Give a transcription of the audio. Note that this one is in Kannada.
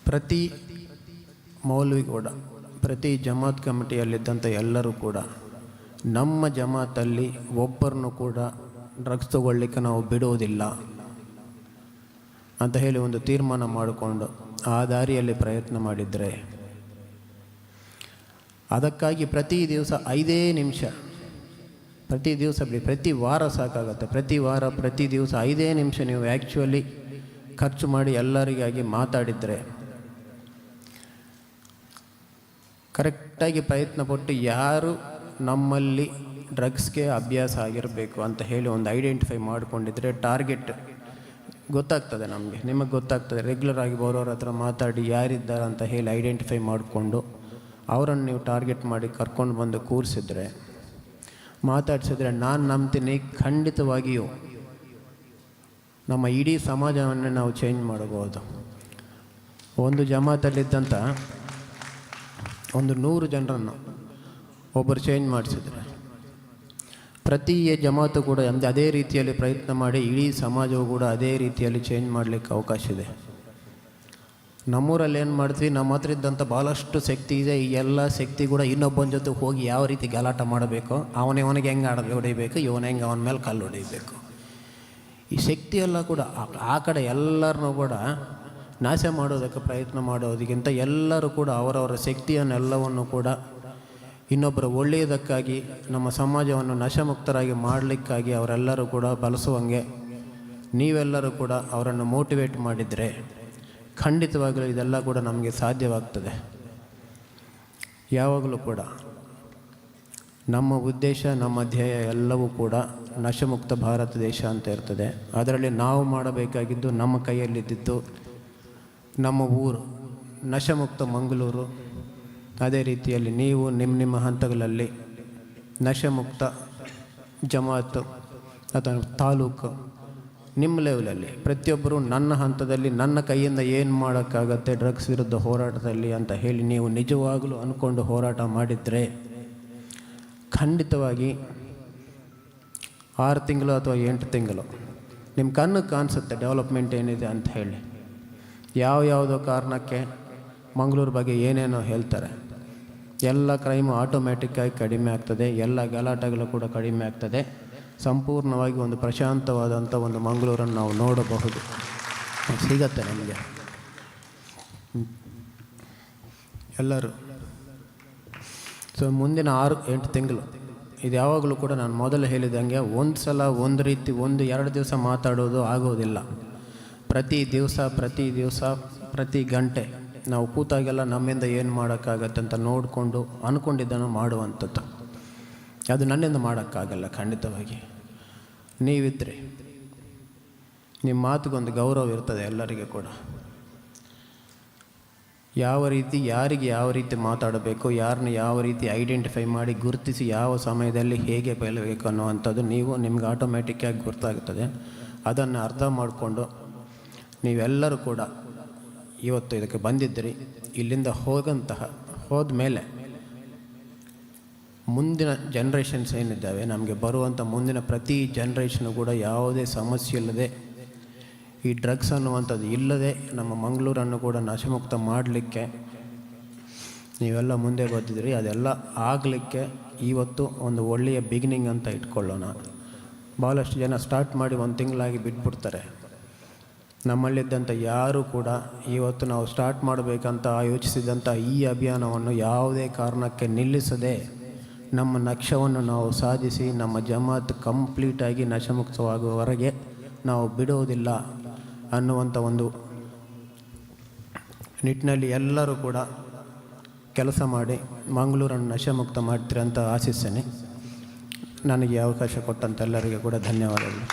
ಪ್ರತಿ ಮೌಲ್ವಿ ಕೂಡ, ಪ್ರತಿ ಜಮಾತ್ ಕಮಿಟಿಯಲ್ಲಿದ್ದಂಥ ಎಲ್ಲರೂ ಕೂಡ ನಮ್ಮ ಜಮಾತಲ್ಲಿ ಒಬ್ಬರನ್ನು ಕೂಡ ಡ್ರಗ್ಸ್ ತಗೊಳ್ಳಿಕ್ಕೆ ನಾವು ಬಿಡುವುದಿಲ್ಲ ಅಂತ ಹೇಳಿ ಒಂದು ತೀರ್ಮಾನ ಮಾಡಿಕೊಂಡು ಆ ದಾರಿಯಲ್ಲಿ ಪ್ರಯತ್ನ ಮಾಡಿದರೆ, ಅದಕ್ಕಾಗಿ ಪ್ರತಿ ದಿವಸ 5 ನಿಮಿಷ, ಪ್ರತಿ ದಿವಸ ಬಿಡಿ, ಪ್ರತಿ ವಾರ ಸಾಕಾಗುತ್ತೆ, ಪ್ರತಿ ವಾರ ಪ್ರತಿ ದಿವಸ 5 ನಿಮಿಷ ನೀವು ಆ್ಯಕ್ಚುಲಿ ಖರ್ಚು ಮಾಡಿ ಎಲ್ಲರಿಗಾಗಿ ಮಾತಾಡಿದರೆ, ಕರೆಕ್ಟಾಗಿ ಪ್ರಯತ್ನಪಟ್ಟು ಯಾರು ನಮ್ಮಲ್ಲಿ ಡ್ರಗ್ಸ್ಗೆ ಅಭ್ಯಾಸ ಆಗಿರಬೇಕು ಅಂತ ಹೇಳಿ ಒಂದು ಐಡೆಂಟಿಫೈ ಮಾಡಿಕೊಂಡಿದ್ರೆ ಟಾರ್ಗೆಟ್ ಗೊತ್ತಾಗ್ತದೆ ನಮಗೆ, ನಿಮಗೆ ಗೊತ್ತಾಗ್ತದೆ. ರೆಗ್ಯುಲರ್ ಆಗಿ ಬರೋರ ಹತ್ರ ಮಾತಾಡಿ ಯಾರಿದ್ದಾರೆ ಅಂತ ಹೇಳಿ ಐಡೆಂಟಿಫೈ ಮಾಡಿಕೊಂಡು ಅವರನ್ನು ನೀವು ಟಾರ್ಗೆಟ್ ಮಾಡಿ ಕರ್ಕೊಂಡು ಬಂದು ಕೂರಿಸಿದ್ರೆ, ಮಾತಾಡಿಸಿದ್ರೆ, ನಾನು ನಂಬ್ತೀನಿ ಖಂಡಿತವಾಗಿಯೂ ನಮ್ಮ ಇಡೀ ಸಮಾಜವನ್ನೇ ನಾವು ಚೇಂಜ್ ಮಾಡಬಹುದು. ಒಂದು ಜಮಾತಲ್ಲಿದ್ದಂಥ ಒಂದು 100 ಜನರನ್ನು ಒಬ್ಬರು ಚೇಂಜ್ ಮಾಡಿಸಿದ್ರೆ, ಪ್ರತಿ ಜಮಾತು ಕೂಡ ಅದೇ ರೀತಿಯಲ್ಲಿ ಪ್ರಯತ್ನ ಮಾಡಿ ಇಡೀ ಸಮಾಜವು ಕೂಡ ಅದೇ ರೀತಿಯಲ್ಲಿ ಚೇಂಜ್ ಮಾಡಲಿಕ್ಕೆ ಅವಕಾಶ ಇದೆ. ನಮ್ಮೂರಲ್ಲಿ ಏನು ಮಾಡ್ತೀವಿ, ನಮ್ಮ ಹತ್ರ ಇದ್ದಂಥ ಭಾಳಷ್ಟು ಶಕ್ತಿ ಇದೆ, ಈ ಎಲ್ಲ ಶಕ್ತಿ ಕೂಡ ಇನ್ನೊಬ್ಬನ ಜೊತೆ ಹೋಗಿ ಯಾವ ರೀತಿ ಗಲಾಟ ಮಾಡಬೇಕು, ಅವನಿಗೆ ಹೆಂಗೆ ಹೊಡಿಬೇಕು, ಇವನ ಹೆಂಗೆ ಅವನ ಮೇಲೆ ಕಲ್ಲು ಹೊಡಿಬೇಕು, ಈ ಶಕ್ತಿಯೆಲ್ಲ ಕೂಡ ಆ ಕಡೆ ಎಲ್ಲರನ್ನೂ ಕೂಡ ನಾಶ ಮಾಡೋದಕ್ಕೆ ಪ್ರಯತ್ನ ಮಾಡೋದಕ್ಕಿಂತ ಎಲ್ಲರೂ ಕೂಡ ಅವರವರ ಶಕ್ತಿಯನ್ನೆಲ್ಲವನ್ನು ಕೂಡ ಇನ್ನೊಬ್ಬರ ಒಳ್ಳೆಯದಕ್ಕಾಗಿ, ನಮ್ಮ ಸಮಾಜವನ್ನು ನಶಮುಕ್ತರಾಗಿ ಮಾಡಲಿಕ್ಕಾಗಿ ಅವರೆಲ್ಲರೂ ಕೂಡ ಬಳಸುವಂಗೆ ನೀವೆಲ್ಲರೂ ಕೂಡ ಅವರನ್ನು ಮೋಟಿವೇಟ್ ಮಾಡಿದರೆ ಖಂಡಿತವಾಗಲೂ ಇದೆಲ್ಲ ಕೂಡ ನಮಗೆ ಸಾಧ್ಯವಾಗ್ತದೆ. ಯಾವಾಗಲೂ ಕೂಡ ನಮ್ಮ ಉದ್ದೇಶ, ನಮ್ಮ ಧ್ಯೇಯ ಎಲ್ಲವೂ ಕೂಡ ನಶಮುಕ್ತ ಭಾರತ ದೇಶ ಅಂತ ಇರ್ತದೆ. ಅದರಲ್ಲಿ ನಾವು ಮಾಡಬೇಕಾಗಿದ್ದು, ನಮ್ಮ ಕೈಯಲ್ಲಿದ್ದಿದ್ದು ನಮ್ಮ ಊರು ನಶಮುಕ್ತ ಮಂಗಳೂರು. ಅದೇ ರೀತಿಯಲ್ಲಿ ನೀವು ನಿಮ್ಮ ಹಂತಗಳಲ್ಲಿ ನಶಮುಕ್ತ ಜಮಾತು ಅಥವಾ ತಾಲೂಕು, ನಿಮ್ಮ ಲೆವೆಲಲ್ಲಿ ಪ್ರತಿಯೊಬ್ಬರು ನನ್ನ ಹಂತದಲ್ಲಿ ನನ್ನ ಕೈಯಿಂದ ಏನು ಮಾಡೋಕ್ಕಾಗತ್ತೆ ಡ್ರಗ್ಸ್ ವಿರುದ್ಧ ಹೋರಾಟದಲ್ಲಿ ಅಂತ ಹೇಳಿ ನೀವು ನಿಜವಾಗಲೂ ಅಂದ್ಕೊಂಡು ಹೋರಾಟ ಮಾಡಿದರೆ ಖಂಡಿತವಾಗಿ 6 ತಿಂಗಳು ಅಥವಾ 8 ತಿಂಗಳು ನಿಮ್ಮ ಕಣ್ಣಿಗೆ ಕಾಣಿಸುತ್ತೆ ಡೆವಲಪ್ಮೆಂಟ್ ಏನಿದೆ ಅಂತ ಹೇಳಿ. ಯಾವುದೋ ಕಾರಣಕ್ಕೆ ಮಂಗಳೂರು ಬಗ್ಗೆ ಏನೇನೋ ಹೇಳ್ತಾರೆ, ಎಲ್ಲ ಕ್ರೈಮು ಆಟೋಮ್ಯಾಟಿಕ್ಕಾಗಿ ಕಡಿಮೆ ಆಗ್ತದೆ, ಎಲ್ಲ ಗಲಾಟೆಗಳು ಕೂಡ ಕಡಿಮೆ ಆಗ್ತದೆ. ಸಂಪೂರ್ಣವಾಗಿ ಒಂದು ಪ್ರಶಾಂತವಾದಂಥ ಒಂದು ಮಂಗಳೂರನ್ನು ನಾವು ನೋಡಬಹುದು, ಸಿಗತ್ತೆ ನಮಗೆ. ಎಲ್ಲರೂ ಮುಂದಿನ 6-8 ತಿಂಗಳು ಇದು ಯಾವಾಗಲೂ ಕೂಡ ನಾನು ಮೊದಲು ಹೇಳಿದಂಗೆ ಒಂದು ಸಲ ಒಂದು ರೀತಿ 1-2 ದಿವಸ ಮಾತಾಡೋದು ಆಗೋದಿಲ್ಲ. ಪ್ರತಿ ದಿವಸ ಪ್ರತಿ ಗಂಟೆ ನಾವು ಕೂತಾಗೆಲ್ಲ ನಮ್ಮಿಂದ ಏನು ಮಾಡೋಕ್ಕಾಗತ್ತೆ ಅಂತ ನೋಡಿಕೊಂಡು ಅಂದ್ಕೊಂಡಿದ್ದನ್ನು ಮಾಡುವಂಥದ್ದು. ಅದು ನನ್ನಿಂದ ಮಾಡೋಕ್ಕಾಗಲ್ಲ ಖಂಡಿತವಾಗಿ. ನೀವಿದ್ದರೆ ನಿಮ್ಮ ಮಾತಿಗೊಂದು ಗೌರವ ಇರ್ತದೆ ಎಲ್ಲರಿಗೂ ಕೂಡ. ಯಾವ ರೀತಿ ಯಾರಿಗೆ ಯಾವ ರೀತಿ ಮಾತಾಡಬೇಕು, ಯಾರನ್ನ ಯಾವ ರೀತಿ ಐಡೆಂಟಿಫೈ ಮಾಡಿ ಗುರುತಿಸಿ ಯಾವ ಸಮಯದಲ್ಲಿ ಹೇಗೆ ಬೆಳಬೇಕು ಅನ್ನುವಂಥದ್ದು ನಿಮ್ಗೆ ಆಟೋಮ್ಯಾಟಿಕ್ಕಾಗಿ ಗೊತ್ತಾಗ್ತದೆ. ಅದನ್ನು ಅರ್ಥ ಮಾಡಿಕೊಂಡು ನೀವೆಲ್ಲರೂ ಕೂಡ ಇವತ್ತು ಇದಕ್ಕೆ ಬಂದಿದ್ದೀರಿ. ಇಲ್ಲಿಂದ ಹೋದ ಮೇಲೆ ಮುಂದಿನ ಜನ್ರೇಷನ್ಸ್ ಏನಿದ್ದಾವೆ, ನಮಗೆ ಬರುವಂಥ ಮುಂದಿನ ಪ್ರತಿ ಜನ್ರೇಷನು ಕೂಡ ಯಾವುದೇ ಸಮಸ್ಯೆ ಇಲ್ಲದೆ, ಈ ಡ್ರಗ್ಸ್ ಅನ್ನುವಂಥದ್ದು ಇಲ್ಲದೆ ನಮ್ಮ ಮಂಗಳೂರನ್ನು ಕೂಡ ನಶಮುಕ್ತ ಮಾಡಲಿಕ್ಕೆ ನೀವೆಲ್ಲ ಮುಂದೆ ಬಂದಿದ್ದೀರಿ. ಅದೆಲ್ಲ ಆಗಲಿಕ್ಕೆ ಇವತ್ತು ಒಂದು ಒಳ್ಳೆಯ ಬಿಗಿನಿಂಗ್ ಅಂತ ಇಟ್ಕೊಳ್ಳೋಣ. ಭಾಳಷ್ಟು ಜನ ಸ್ಟಾರ್ಟ್ ಮಾಡಿ 1 ತಿಂಗಳಾಗಿ ಬಿಟ್ಬಿಡ್ತಾರೆ. ನಮ್ಮಲ್ಲಿದ್ದಂಥ ಯಾರೂ ಕೂಡ ಇವತ್ತು ನಾವು ಸ್ಟಾರ್ಟ್ ಮಾಡಬೇಕಂತ ಯೋಚಿಸಿದಂಥ ಈ ಅಭಿಯಾನವನ್ನು ಯಾವುದೇ ಕಾರಣಕ್ಕೆ ನಿಲ್ಲಿಸದೆ ನಮ್ಮ ಲಕ್ಷ್ಯವನ್ನು ನಾವು ಸಾಧಿಸಿ ನಮ್ಮ ಜಮಾತ್ ಕಂಪ್ಲೀಟಾಗಿ ನಶಮುಕ್ತವಾಗುವವರೆಗೆ ನಾವು ಬಿಡುವುದಿಲ್ಲ ಅನ್ನುವಂಥ ಒಂದು ನಿಟ್ಟಿನಲ್ಲಿ ಎಲ್ಲರೂ ಕೂಡ ಕೆಲಸ ಮಾಡಿ ಮಂಗಳೂರನ್ನು ನಶಮುಕ್ತ ಮಾಡ್ತೀರಿ ಅಂತ ಆಶಿಸ್ತೇನೆ. ನನಗೆ ಅವಕಾಶ ಕೊಟ್ಟಂಥ ಎಲ್ಲರಿಗೂ ಕೂಡ ಧನ್ಯವಾದಗಳು.